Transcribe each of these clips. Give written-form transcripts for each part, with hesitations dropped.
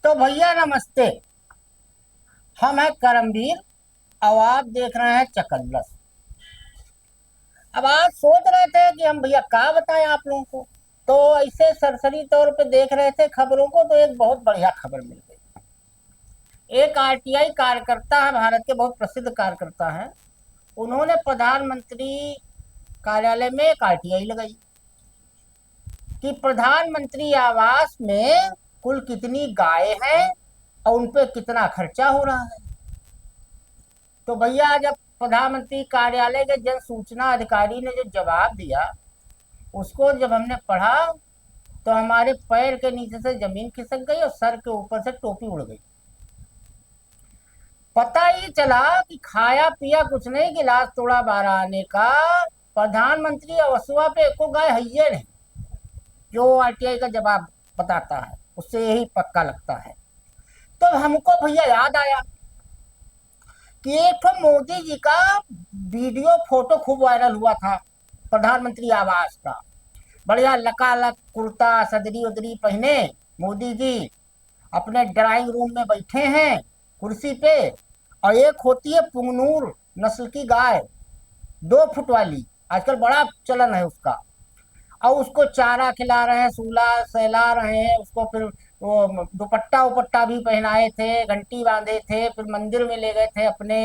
तो भैया नमस्ते। हम हैं करमवीर और आप देख रहे हैं चकल्लस। अब आज सोच रहे थे कि हम भैया क्या बताएं आप लोगों को। तो ऐसे सरसरी तौर पे देख रहे थे खबरों को, तो एक बहुत बढ़िया खबर मिल गई। एक आरटीआई कार्यकर्ता है, भारत के बहुत प्रसिद्ध कार्यकर्ता है। उन्होंने प्रधानमंत्री कार्यालय में एक आरटीआई लगाई कि प्रधानमंत्री आवास में कुल कितनी गाय हैं और उन पे कितना खर्चा हो रहा है। तो भैया जब प्रधानमंत्री कार्यालय के जन सूचना अधिकारी ने जो जवाब दिया, उसको जब हमने पढ़ा तो हमारे पैर के नीचे से जमीन खिसक गई और सर के ऊपर से टोपी उड़ गई। पता ही चला कि खाया पिया कुछ नहीं, गिलास तोड़ा 12 आने का। प्रधानमंत्री अवसुआ पे एको गाय है ही नहीं। जो आरटीआई का जवाब बताता है उससे यही पक्का लगता है। तो हमको भैया याद आया कि एक तो मोदी जी का वीडियो फोटो खूब वायरल हुआ था प्रधानमंत्री आवास का। बढ़िया लकालक कुर्ता सदरी उदरी पहने मोदी जी अपने ड्राइंग रूम में बैठे हैं कुर्सी पे। और एक होती है पुंगनूर नस्ल की गाय, 2 फुट वाली, आजकल बड़ा चलन है उसका। और उसको चारा खिला रहे हैं, सूला सहला रहे हैं उसको। फिर वो दुपट्टा उपट्टा भी पहनाए थे, घंटी बांधे थे, फिर मंदिर में ले गए थे अपने।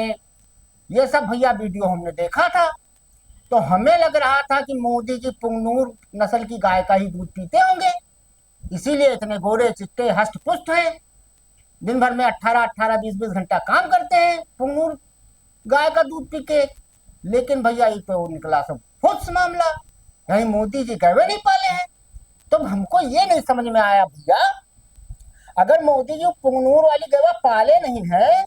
ये सब भैया वीडियो हमने देखा था। तो हमें लग रहा था कि मोदी जी पुंगनूर नस्ल की गाय का ही दूध पीते होंगे, इसीलिए इतने गोरे चिट्टे हष्ट पुष्ट हैं। दिन भर में 18-18 20-20 घंटा काम करते हैं पुंगनूर गाय का दूध पी के। लेकिन भैया ये तो निकला सब फुस मामला, कहीं मोदी जी गए नहीं पाले हैं। तो हमको ये नहीं समझ में आया भैया, अगर मोदी जी पुंगनूर वाली गवा पाले नहीं है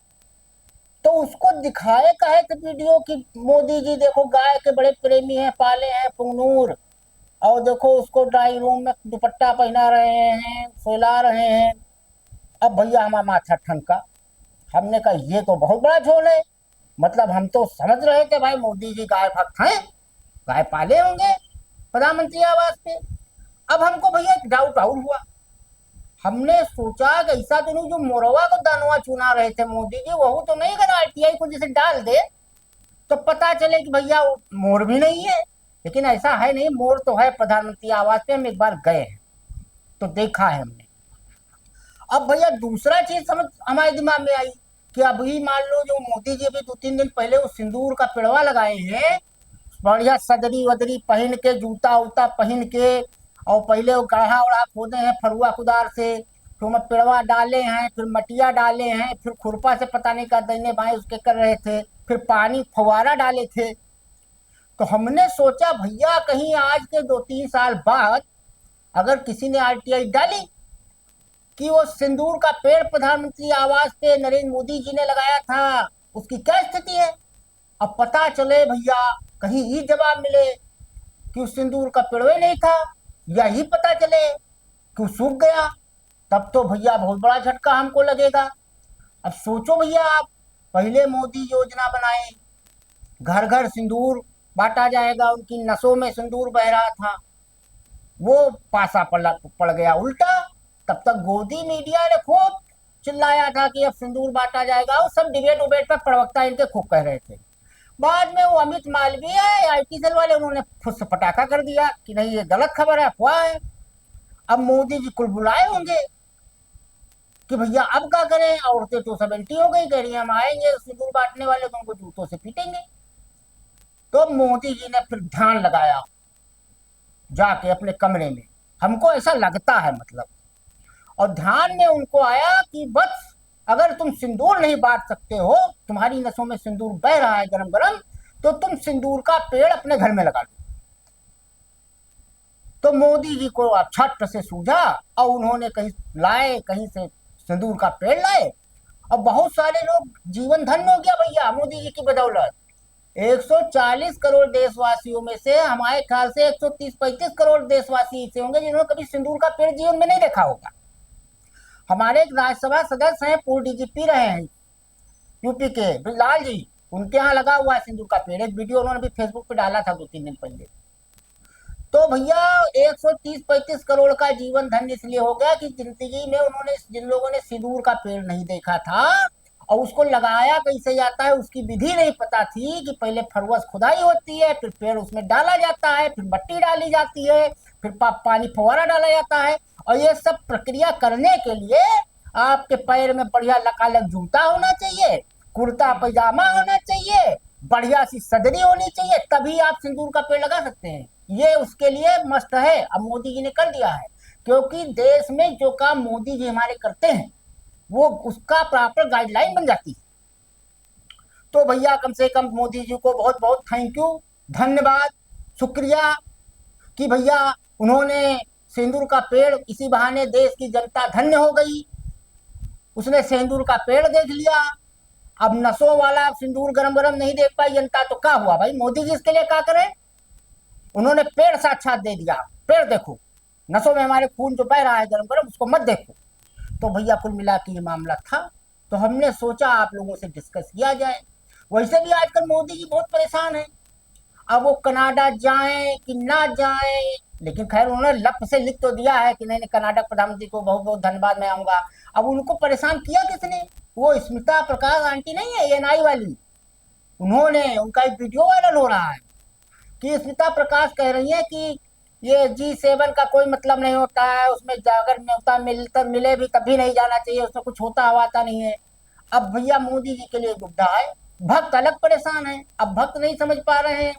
तो उसको दिखाए काहे थे वीडियो कि मोदी जी देखो गाय के बड़े प्रेमी हैं, पाले हैं पुंगनूर। और देखो उसको ड्राइंग रूम में दुपट्टा पहना रहे हैं, सोला रहे हैं। अब भैया हमारा माथा ठनका। हमने कहा ये तो बहुत बड़ा झोल है। मतलब हम तो समझ रहे थे भाई मोदी जी गाय भक्त हैं, गाय पाले होंगे प्रधानमंत्री आवास पे। अब हमको भैया एक डाउट और हुआ। हमने सोचा कि ऐसा तो नहीं जो मोरवा को दानवा चुना रहे थे मोदी जी, वह तो नहीं, अगर आरटीआई को जैसे डाल दे तो पता चले कि भैया वो मोर भी नहीं है। लेकिन ऐसा है नहीं, मोर तो है प्रधानमंत्री आवास पे, हम एक बार गए हैं तो देखा है हमने। अब भैया दूसरा चीज समझ हमारे दिमाग में आई कि अभी मान लो जो मोदी जी अभी 2-3 दिन पहले वो सिंदूर का पेड़वा लगाए हैं, बढ़िया सदरी वदरी पहन के, जूता उता पहन के। और पहले वो गढ़ा उड़ा खोदे हैं फरुआ कुदार से, फिर में पेड़वा डाले हैं, फिर मटिया डाले हैं, फिर खुरपा से पता नहीं क्या दाहिने बाएं उसके कर रहे थे, फिर पानी फवारा डाले थे। तो हमने सोचा भैया कहीं आज के 2-3 साल बाद अगर किसी ने आरटीआई डाली कि वो सिंदूर का पेड़ प्रधानमंत्री आवास पे नरेंद्र मोदी जी ने लगाया था, उसकी क्या स्थिति है। अब पता चले भैया कहीं ये जवाब मिले कि उस सिंदूर का पेड़वे नहीं था, या ही पता चले कि वो सूख गया, तब तो भैया बहुत बड़ा झटका हमको लगेगा। अब सोचो भैया आप, पहले मोदी योजना बनाए, घर घर सिंदूर बांटा जाएगा, उनकी नसों में सिंदूर बह रहा था। वो पासा पड़ गया उल्टा। तब तक गोदी मीडिया ने खूब चिल्लाया था कि अब सिंदूर बांटा जाएगा, और सब डिबेट उबेट पर प्रवक्ता इनके खूब कह रहे थे। बाद में वो अमित मालवीय आईटी सेल वाले, उन्होंने फुस पटाखा कर दिया कि नहीं ये गलत खबर है, अफवाह है। अब मोदी जी कुल बुलाए होंगे कि भैया अब क्या करें, औरतें तो सब एंटी हो गई, कह रही हम आएंगे सिंदूर बांटने वाले तो उनको जूतों से पीटेंगे। तो मोदी जी ने फिर ध्यान लगाया जाके अपने कमरे में, हमको ऐसा लगता है मतलब। और ध्यान में उनको आया कि बस अगर तुम सिंदूर नहीं बांट सकते हो, तुम्हारी नसों में सिंदूर बह रहा है गरम गरम, तो तुम सिंदूर का पेड़ अपने घर में लगा लो। तो मोदी जी को अब छट से सूझा और उन्होंने कहीं से सिंदूर का पेड़ लाए। और बहुत सारे लोग जीवन धन्य हो गया भैया मोदी जी की बदौलत। 140 करोड़ देशवासियों में से हमारे ख्याल से 130-135 करोड़ देशवासी ऐसे होंगे जिन्होंने कभी सिंदूर का पेड़ जीवन में नहीं देखा होगा। हमारे एक राज्यसभा सदस्य हैं, पूर्व डीजीपी रहे हैं यूपी के, ब्रजलाल जी, उनके यहाँ लगा हुआ है सिंदूर का पेड़। एक वीडियो उन्होंने भी फेसबुक पे डाला था 2-3 दिन पहले। तो भैया 130-35 करोड़ का जीवन धन्य इसलिए हो गया कि जिंदगी में उन्होंने, जिन लोगों ने सिंदूर का पेड़ नहीं देखा था और उसको लगाया कैसे जाता है उसकी विधि नहीं पता थी कि पहले फरवस खुदाई होती है, फिर पेड़ उसमें डाला जाता है, फिर मट्टी डाली जाती है, फिर पानी फुहारा डाला जाता है, और ये सब प्रक्रिया करने के लिए आपके पैर में बढ़िया लकालक जूता होना चाहिए, कुर्ता पैजामा होना चाहिए, बढ़िया सी सदरी होनी चाहिए, तभी आप सिंदूर का पेड़ लगा सकते हैं। ये उसके लिए मस्त है। अब मोदी जी ने कर दिया है, क्योंकि देश में जो काम मोदी जी हमारे करते हैं वो उसका प्रॉपर गाइडलाइन बन जाती है। तो भैया कम से कम मोदी जी को बहुत बहुत थैंक यू, धन्यवाद, शुक्रिया कि भैया उन्होंने सिंदूर का पेड़, इसी बहाने देश की जनता धन्य हो गई, उसने सिंदूर का पेड़ देख लिया। अब नसों वाला सिंदूर गरम गरम नहीं देख पाई जनता तो क्या हुआ भाई, मोदी जी इसके लिए क्या करें, उन्होंने पेड़ साक्षात दे दिया, पेड़ देखो, नसों में हमारे खून जो बह रहा है गरम गरम उसको मत देखो। तो भैया कुल मिला के ये मामला था, तो हमने सोचा आप लोगों से डिस्कस किया जाए। वैसे भी आजकल मोदी जी बहुत परेशान है, अब वो कनाडा जाएं कि ना जाएं, लेकिन खैर उन्होंने लप से लिख तो दिया है कि नहीं नहीं कनाडा प्रधानमंत्री को बहुत बहुत धन्यवाद, मैं आऊंगा। अब उनको परेशान किया किसने, वो स्मिता प्रकाश आंटी नहीं है एएनआई वाली, उन्होंने, उनका एक वीडियो वायरल हो रहा है कि स्मिता प्रकाश कह रही है कि ये G7 का कोई मतलब नहीं होता है, उसमें अगर न्योता मिलता मिले भी तभी नहीं जाना चाहिए, उसमें कुछ होता हवाता नहीं है। अब भैया मोदी जी के लिए दुविधा है, भक्त अलग परेशान है। अब भक्त नहीं समझ पा रहे हैं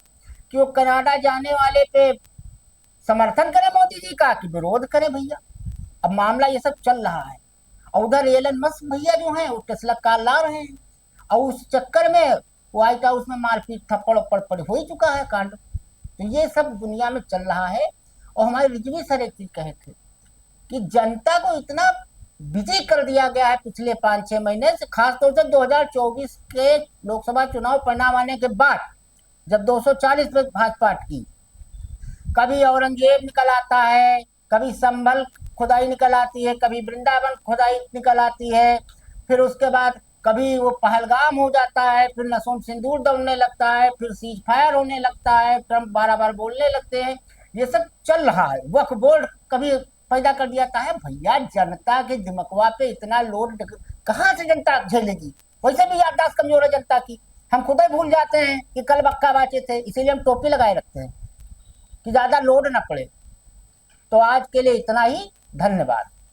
कि वो कनाडा जाने वाले पे समर्थन करे मोदी जी का कि विरोध करे भैया। अब मामला ये सब चल रहा है, और उधर एलन मस्क भैया जो है वो टेस्ला कार ला रहे हैं, और उस चक्कर में व्हाइट हाउस में मारपीट थप्पड़ पड़ हो ही चुका है कांड। तो ये सब दुनिया में चल रहा है। और हमारे रिजवी सर एक चीज कहे थे कि जनता को इतना बिजी कर दिया गया है पिछले 5-6 महीने से, खासतौर से 2024 के लोकसभा चुनाव परिणाम आने के बाद, जब 240 पे भाजपा की, कभी औरंगजेब निकल आता है, कभी संभल खुदाई निकल आती है, कभी वृंदावन खुदाई निकल आती है, फिर उसके बाद कभी वो पहलगाम हो जाता है, फिर नसों सिंदूर दौड़ने लगता है, फिर सीज फायर होने लगता है, ट्रंप 12 बार बोलने लगते हैं, ये सब चल रहा है। वक्फ बोर्ड कभी पैदा कर दिया था है भैया, जनता के दिमकवा पे इतना लोड कहाँ से जनता झेलेगी। वैसे भी याददाश्त कमजोर है जनता की, हम खुद ही भूल जाते हैं कि कल बक्का बाचे थे, इसीलिए हम टोपी लगाए रखते हैं कि ज्यादा लोड ना पड़े। तो आज के लिए इतना ही, धन्यवाद।